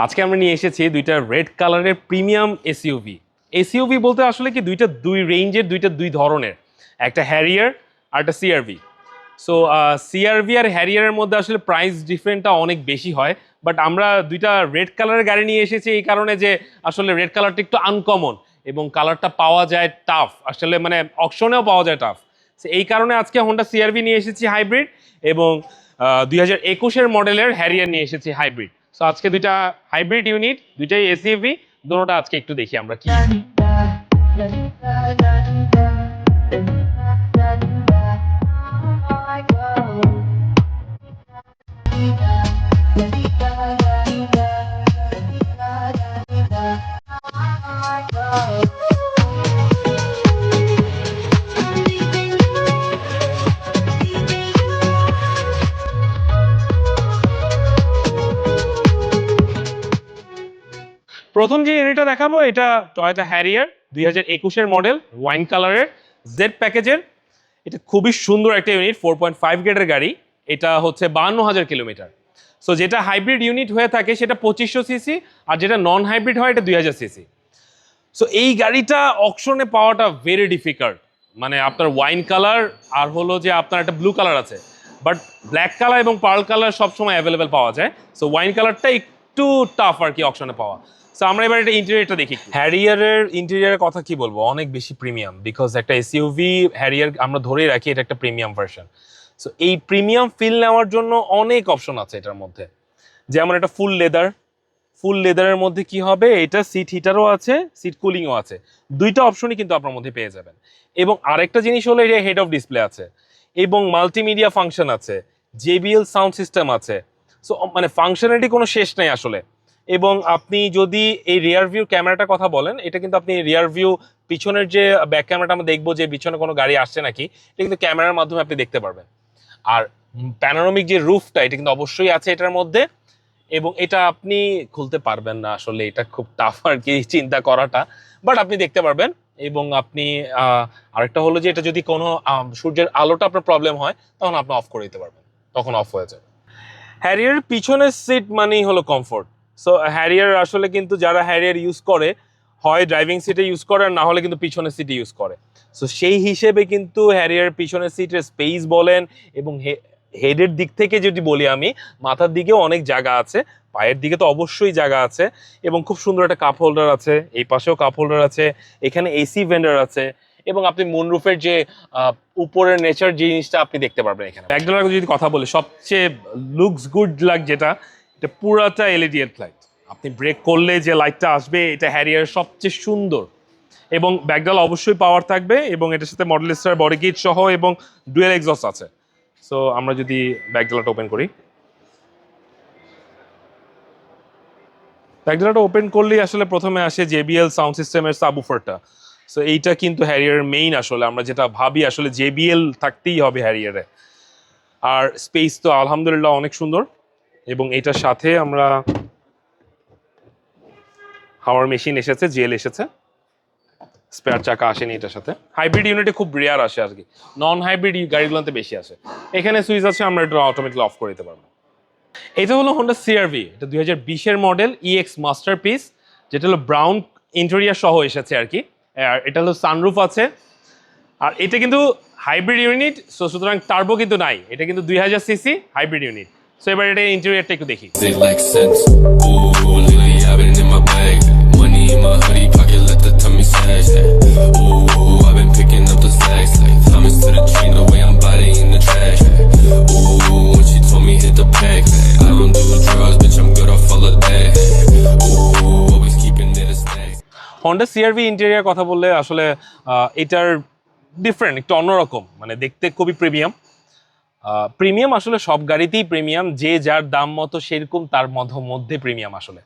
আজকে আমরা নিয়ে এসেছি দুইটা রেড কালারের প্রিমিয়াম এসইউভি। এসইউভি বলতে আসলে কি দুই রেঞ্জের দুই ধরনের, একটা হ্যারিয়ার আর একটা সিআরভি। সো সিআরভি আর হ্যারিয়ারের মধ্যে আসলে প্রাইস ডিফারেন্টটা অনেক বেশি হয়, বাট আমরা দুইটা রেড কালারের গাড়ি নিয়ে এসেছি এই কারণে যে আসলে রেড কালারটা একটু আনকমন এবং কালারটা পাওয়া যায় টাফ, আসলে মানে অকশনেও পাওয়া যায় টাফ। এই কারণে আজকে হোন্ডা সিআরভি নিয়ে এসেছি হাইব্রিড এবং 2021-এর মডেলের হ্যারিয়ার নিয়ে এসেছি হাইব্রিড। সো আজকে দুইটা হাইব্রিড ইউনিট, দুইটাই এসইউভি, দুটোটা আজকে একটু দেখি আমরা কি। প্রথম যে ইউনিটটা দেখাবো এটা টয়োটা হ্যারিয়ার 2021-এর মডেল, ওয়াইন কালারের, জেড প্যাকেজের। এটা খুবই সুন্দর একটা ইউনিট, 4.5 গ্রেডের গাড়ি। এটা হচ্ছে 52,000 কিলোমিটার। সো যেটা হাইব্রিড ইউনিট হয়ে থাকে সেটা 2500 সিসি, আর যেটা নন হাইব্রিড হয় এটা 2000 সিসি। সো এই গাড়িটা অকশনে পাওয়াটা ভেরি ডিফিকাল্ট। মানে আপনার ওয়াইন কালার আর হলো যে আপনার একটা ব্লু কালার আছে, বাট ব্ল্যাক কালার এবং পার্ল কালার সবসময় অ্যাভেলেবেল পাওয়া যায়। সো ওয়াইন কালারটা একটু টাফ আর কি অকশনে পাওয়া। সো আমরা এবার এটা ইন্টেরিয়রটা দেখি। হ্যারিয়ারের ইন্টেরিয়রের কথা কি বলবো, অনেক বেশি প্রিমিয়াম, বিকজ একটা এসইউভি হ্যারিয়ার আমরা ধরেই রাখি এটা একটা প্রিমিয়াম ভার্সন। সো এই প্রিমিয়াম ফিল নেওয়ার জন্য অনেক অপশন আছে এটার মধ্যে। যেমন এটা ফুল লেদারের মধ্যে কি হবে, এটা সিট হিটারও আছে, সিট কুলিংও আছে, দুইটা অপশনই কিন্তু আপনার মধ্যে পেয়ে যাবেন। এবং আরেকটা জিনিস হলো এটা হেড অফ ডিসপ্লে আছে এবং মাল্টিমিডিয়া ফাংশন আছে, জেবিএল সাউন্ড সিস্টেম আছে। সো মানে ফাংশনালিটি কোনো শেষ নেই আসলে। এবং আপনি যদি এই রিয়ার ভিউ ক্যামেরাটার কথা বলেন, এটা কিন্তু আপনি রিয়ার ভিউ পিছনের যে ব্যাক ক্যামেরাটা আমরা দেখবো যে পিছনে কোনো গাড়ি আসছে নাকি, এটা কিন্তু ক্যামেরার মাধ্যমে আপনি দেখতে পারবেন। আর প্যানোরামিক যে রুফটা, এটা কিন্তু অবশ্যই আছে এটার মধ্যে, এবং এটা আপনি খুলতে পারবেন না আসলে, এটা খুব টাফ আর কি চিন্তা করাটা, বাট আপনি দেখতে পারবেন। এবং আপনি আরেকটা হলো যে এটা যদি কোনো সূর্যের আলোটা আপনার প্রবলেম হয় তখন আপনি অফ করে দিতে পারবেন, তখন অফ হয়ে যায়। হ্যারিয়ার পিছনের সিট মানেই হলো কমফোর্ট। সো হ্যারিয়ার আসলে কিন্তু যারা হ্যারিয়ার ইউজ করে হয় ড্রাইভিং সিটে ইউজ করে, আর না হলে কিন্তু পিছনের সিটে ইউজ করে। সো সেই হিসেবে কিন্তু হ্যারিয়ার পিছনের সিটের স্পেস বলেন এবং হেডের দিক থেকে যদি বলি আমি, মাথার দিকেও অনেক জায়গা আছে, পায়ের দিকে তো অবশ্যই জায়গা আছে, এবং খুব সুন্দর একটা কাপ হোল্ডার আছে, এই পাশেও কাপ হোল্ডার আছে, এখানে এসি ভেন্ডার আছে, এবং আপনি মুনরুফের যে উপরের নেচার জিনিসটা আপনি দেখতে পারবেন এখানে। ব্যাকডোরের যদি কথা বলি, সবচেয়ে লুকস গুড লাইট যেটা, এটা পুরাটা এলইডি লাইট। আপনি ব্রেক করলে যে লাইটটা আসবে, এটা হ্যারিয়ার সবচেয়ে সুন্দর। এবং ব্যাকডাল অবশ্যই পাওয়ার থাকবে, এবং এটার সাথে মডেল স্টার বডি কিট সহ এবং ডুয়েল এক্সস্ট আছে। সো আমরা যদি ব্যাকডালাটা ওপেন করি, ব্যাকডালাটা ওপেন করলেই আসলে প্রথমে আসে জেবিএল সাউন্ড সিস্টেমের সাবউফারটা। সো এইটা কিন্তু হ্যারিয়ার মেইন, আসলে আমরা যেটা ভাবি আসলে জেবিএল থাকতেই হবে হ্যারিয়ারে। আর স্পেস তো আলহামদুলিল্লাহ অনেক সুন্দর, এবং এটার সাথে আমরা হাওয়ার মেশিন এসেছে, জেল এসেছে, স্পেয়ার চাকা আসেনি এটার সাথে। হাইব্রিড ইউনিটে খুব রেয়ার আসে আর কি, নন হাইব্রিড গাড়িগুলোতে বেশি আসে। এখানে সুইচ আছে, আমরা এটা অটোমেটিকলি অফ করে দিতে পারবো। এটা হলো হোন্ডা সিআরভি, এটা 2020-এর মডেল, ইএক্স মাস্টারপিস, যেটা হলো ব্রাউন ইন্টেরিয়র সহ এসেছে আর কি। আর এটা হলো সানরুফ আছে, আর এটা কিন্তু হাইব্রিড ইউনিট, সো সুতরাং টার্বো কিন্তু নাই, এটা কিন্তু 2000 সিসি হাইব্রিড ইউনিট। সো এবার এটা ইন্টেরিয়রটা একটু দেখি। হন্ডা সিআরভি ইন্টেরিয়র কথা বললে আসলে এটার ডিফারেন্ট, একটু অন্যরকম, মানে দেখতে খুবই প্রিমিয়াম আসলে সব গাড়িতেই প্রিমিয়াম, যে যার দাম মতো সেরকম তার মধ্যে প্রিমিয়াম আসলে।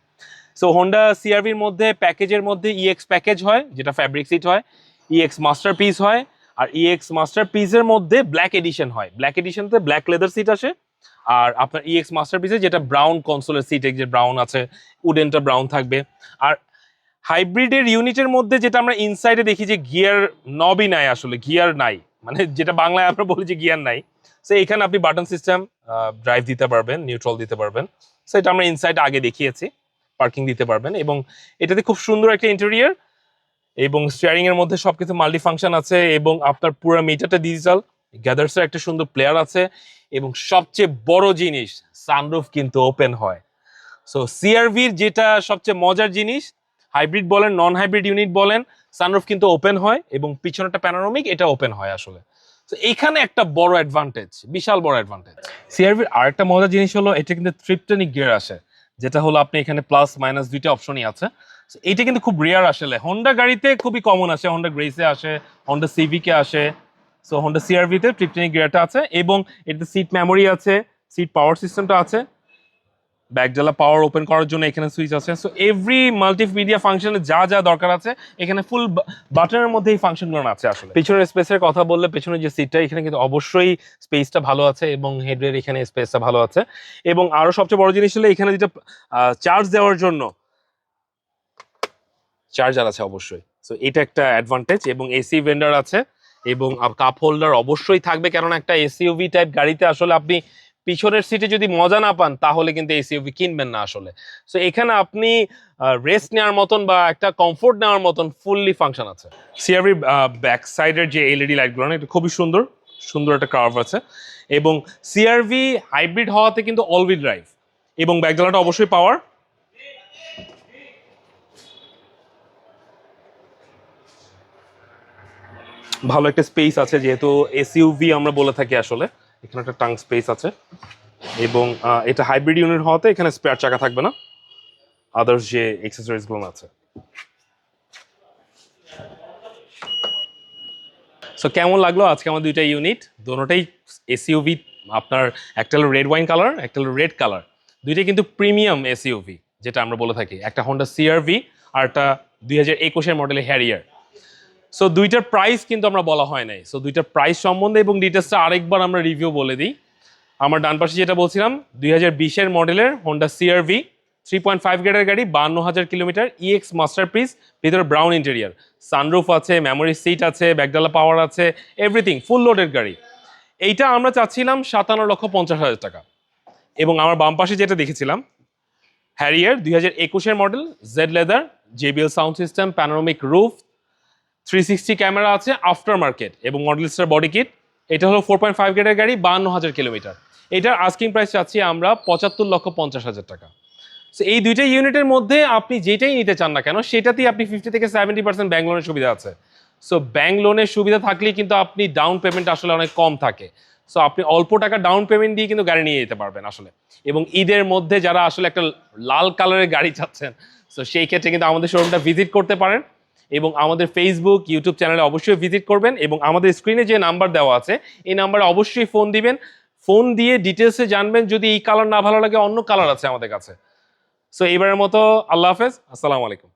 সো হোন্ডা সিআরভির মধ্যে প্যাকেজের মধ্যে ইএক্স প্যাকেজ হয়, যেটা ফ্যাব্রিক সিট হয়, ইএক্স মাস্টার পিস হয়, আর ইএক্স মাস্টার পিসের মধ্যে ব্ল্যাক এডিশন হয়। ব্ল্যাক এডিশনতে ব্ল্যাক লেদার সিট আসে, আর আপনার ইএক্স মাস্টার পিসে যেটা ব্রাউন কনসোলের সিট, যে ব্রাউন আছে, উডেনটা ব্রাউন থাকবে। আর হাইব্রিডের ইউনিটের মধ্যে যেটা আমরা ইনসাইডে দেখি যে গিয়ার নবই নাই, আসলে গিয়ার নাই, মানে যেটা বাংলায় আমরা বলি যে গিয়ার নাই। সো এখানে আপনি বাটন সিস্টেম, ড্রাইভ দিতে পারবেন, নিউট্রাল দিতে পারবেন। সো এটা আমরা ইনসাইডে আগে দেখিয়েছি। পার্কিং দিতে পারবেন। এবং এটাতে খুব সুন্দর একটা ইন্টেরিয়র এবং স্টিয়ারিং এর মধ্যে সবকিছু মাল্টি ফাংশন আছে এবং আপনার পুরো মিটারটা ডিজিটাল। গ্যাদার্স এর একটা সুন্দর প্লেয়ার আছে এবং সবচেয়ে বড় জিনিস সানরুফ কিন্তু ওপেন হয়। সো সিআরভির যেটা সবচেয়ে মজার জিনিস, হাইব্রিড বলেন নন হাইব্রিড ইউনিট বলেন, সানরুফ কিন্তু ওপেন হয় এবং পিছনেরটা প্যানোরামিক, এটা ওপেন হয় আসলে। তো এইখানে একটা বড় অ্যাডভান্টেজ, বিশাল বড় অ্যাডভান্টেজ। সিআরভির আরেকটা মজার জিনিস হলো এটা কিন্তু ট্রিপটনিক গিয়ার আসে, যেটা হলো আপনি এখানে প্লাস মাইনাস দুইটা অপশনই আছে। এইটা কিন্তু খুব রেয়ার আসলে, হোন্ডা গাড়িতে খুবই কমন আসে, হোন্ডা গ্রেসে আসে, হোন্ডা সিভিকে আসে। সো হোন্ডা সিআরভিতে ট্রিপটনিক গিয়ারটা আছে এবং এটাতে সিট মেমোরি আছে, সিট পাওয়ার সিস্টেমটা আছে, ব্যাকডালা পাওয়ার ওপেন করার জন্য এখানে সুইচ আছে। সো এভরি মাল্টিমিডিয়া ফাংশনে যা যা দরকার আছে এখানে ফুল বাটনের মধ্যে এই ফাংশনগুলো আছে আসলে। পেছনের স্পেসের কথা বললে পেছনের যে সিটটা, এখানে কিন্তু অবশ্যই স্পেসটা ভালো আছে এবং হেডের এখানে স্পেসটা ভালো আছে। এবং আরো সবচেয়ে বড় জিনিস হলো এখানে যেটা চার্জ দেওয়ার জন্য চার্জার আছে অবশ্যই। সো এটা একটা অ্যাডভান্টেজ। এবং এসি ভেন্ডার আছে এবং কাপ হোল্ডার অবশ্যই থাকবে, কারণ একটা এসইউভি টাইপ গাড়িতে আসলে আপনি পিছনের সিটে যদি মজা না পান তাহলে কিন্তু এসইউভি কিনবেন না আসলে। সো এখানে আপনি রেস্ট নেওয়ার মতন বা একটা কমফোর্ট নেওয়ার মতন ফুললি ফাংশন আছে। সিআরভি ব্যাক সাইডের যে এলইডি লাইটগুলো না, এটা খুবই সুন্দর, সুন্দর একটা কার্ভ আছে। এবং সিআরভি হাইব্রিড হওয়াতে কিন্তু অল হুইল ড্রাইভ এবং ব্যাকডালাটা অবশ্যই পাওয়ার। ভালো একটা স্পেস আছে, যেহেতু এসইউভি আমরা বলে থাকি আসলে, এখানে একটা টাং স্পেস আছে। এবং এটা হাইব্রিড ইউনিট হওয়াতে এখানে স্পেয়ার চাকা থাকবে না, আদার্স যে এক্সেসরিজ গুলো আছে। সো কেমন লাগলো আজকে আমার দুইটা ইউনিট? দোনোটাই এসইউভি, আপনার একটা হলো রেড ওয়াইন কালার, একটা হলো রেড কালার। দুইটাই কিন্তু প্রিমিয়াম এসইউভি যেটা আমরা বলে থাকি, একটা হোন্ডা সিআরভি আর একটা 2021 মডেলের হ্যারিয়ার। সো দুইটার প্রাইস কিন্তু আমরা বলা হয় নাই। সো দুইটার প্রাইস সম্বন্ধে এবং ডিটেলসটা আরেকবার আমরা রিভিউ বলে দিই। আমার ডান পাশে যেটা বলছিলাম 2020 মডেলের হোন্ডা সিআরভি 3.5 গ্রেডের গাড়ি, 52,000 কিলোমিটার, ইএক্স মাস্টারপিস, ভিতরে ব্রাউন ইন্টেরিয়ার, সানরুফ আছে, মেমোরি সিট আছে, ব্যাকডালা পাওয়ার আছে, এভরিথিং ফুল লোডের গাড়ি। এইটা আমরা চাচ্ছিলাম 57,50,000 টাকা। এবং আমার বাম পাশে যেটা দেখেছিলাম Harrier 2021 model, Z leather, JBL sound system, panoramic roof, 360 camera আছে, আফটার মার্কেট এবং মডেল স্টার বডি কিট। এটা হলো 4.5 গ্রেডের গাড়ি, 52,000 কিলোমিটার। এটার আস্কিং প্রাইস চাচ্ছি আমরা 75,50,000 টাকা। সো এই দুইটা ইউনিটের মধ্যে আপনি যেটাই নিতে চান না কেন সেটাতেই আপনি 50 থেকে 70% ব্যাংক লোনের সুবিধা আছে। সো ব্যাংক লোনের সুবিধা থাকলেই কিন্তু আপনি ডাউন পেমেন্ট আসলে অনেক কম থাকে। সো আপনি অল্প টাকা ডাউন পেমেন্ট দিয়ে কিন্তু গাড়ি নিয়ে যেতে পারবেন আসলে। এবং ঈদের মধ্যে যারা আসলে একটা লাল কালারের গাড়ি চাচ্ছেন, সো সেই ক্ষেত্রে কিন্তু আমাদের শোরুমটা ভিজিট করতে পারেন। এবং আমাদের ফেসবুক, ইউটিউব চ্যানেলে অবশ্যই ভিজিট করবেন। এবং আমাদের স্ক্রিনে যে নাম্বার দেওয়া আছে এই নাম্বারে অবশ্যই ফোন দিবেন, ফোন দিয়ে ডিটেলসে জানবেন। যদি এই কালার না ভালো লাগে অন্য কালার আছে আমাদের কাছে। সো এবারের মতো আল্লাহ হাফেজ, আসসালামু আলাইকুম।